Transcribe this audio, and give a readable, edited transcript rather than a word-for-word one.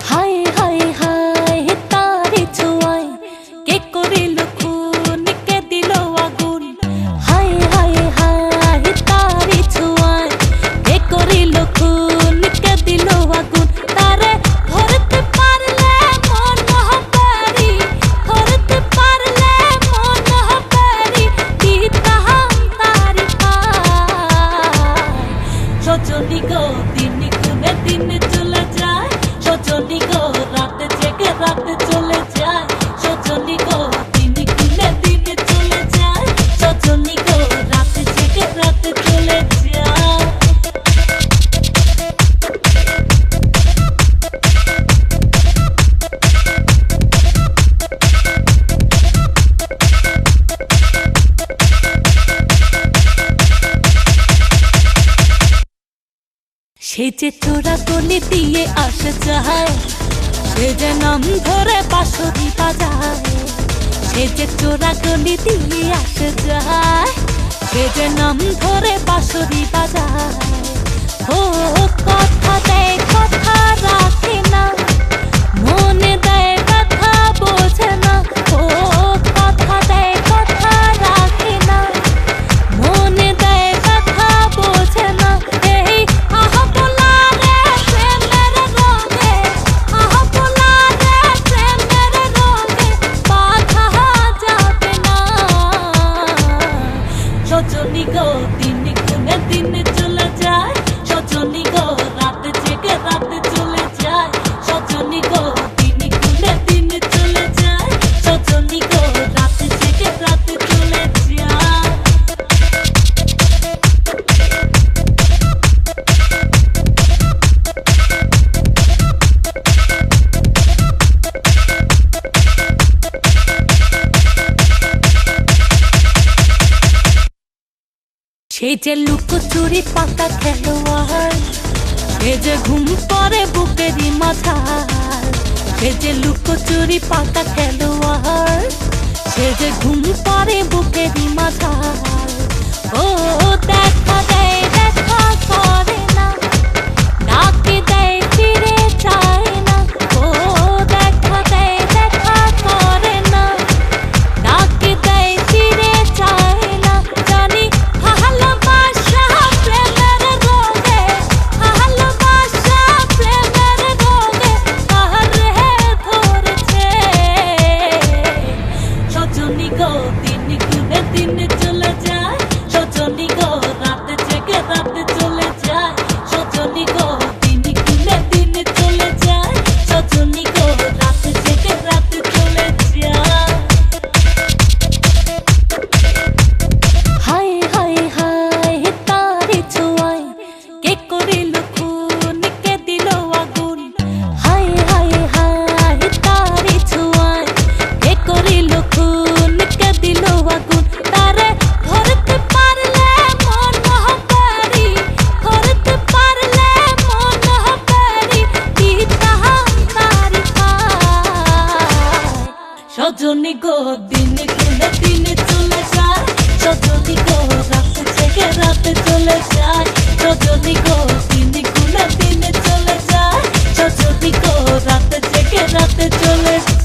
হায় হায় হায় তারি ছোঁয়ায় কে করিল খুন কে দিল আগুন। হায় হায় হায় তারি ছোঁয়ায় কে করিল খুন কে দিল আগুন। তারে ধরতে পারলে মন হবারি, ধরতে পারলে মন হবারি, দিতাম তারি পায়। সজনী গো দিন গুনে দিন চলে যায়, সজনী গো রাত জেগে রাত চলে যায়। সজনী গো দিন গুনে দিন চলে যায়, সজনী গো রাত জেগে রাত চলে যায়। সে যে চোরা গলি দিয়ে আসে যায়, সে যে নাম ধরে বাঁশরি বাজায়। সে যে চোরা গলি দিয়ে আসে যায়, সে যে নাম ধরে বাঁশরি বাজায়। ও কথা দেয় কথা রাখে না, মনে দেয় ব্যথা বোঝে না। ও কথা দেয় কথা রাখে না, মনে দেয় ব্যথা বোঝে না। এই আহা বলা রে প্রেমের রঙে, আহা বলা রে প্রেমের রঙে বাঁধা যাবে না। সজনী গো দিন গুনে দিন চলে যায়, সজনী গো রাত জেগে রাত চলে যায়। সজনী গো দিন গুনে দিন চলে যায়, সজনী গো রাত জেগে রাত চলে যায়। সে যে লুকোচুরি পাতা খেলোয়াড়, সে যে ঘুম পড়ে বুকেরই মাথায়। সে যে লুকোচুরি পাতা খেলোয়াড়, সে যে ঘুম পড়ে বুকেরই মাথায়। ও দেখা দেয় দেখা করে না, ডাকে দেয় ফিরে যায় না। ও দেখা দেয় দেখা করে না, ডাকে দেয় ফিরে যায় না। জানি ভালোবাসা প্রেমের রোগে, ভালোবাসা প্রেমের রোগে আরে ধরেছে। সজনী গো দিন গুনে দিন চলে যায়, সজনী গো রাত জেগে রাত চলে যায়। সজনী গো দিন গুনে দিন চলে যায়, সজনী গো রাত জেগে রাত চলে যায়। হায় হায় হায় তারি ছোঁয়ায় কে করিল খুন কে দিল আগুন। হায় হায় হায় তারি ছোঁয়ায় কে করিল খুন কে দিল আগুন। তারে ধরতে পারলে মন হবারি, ধরতে পারলে মন হবারি, দিতাম তারি পায়। সজনী গো দিন গুনে দিন চলে যায়, সজনী গো রাত জেগে রাত চলে যায়। সজনী গো দিন গুনে দিন চলে যায়, সজনী গো রাত জেগে রাত চলে যায়।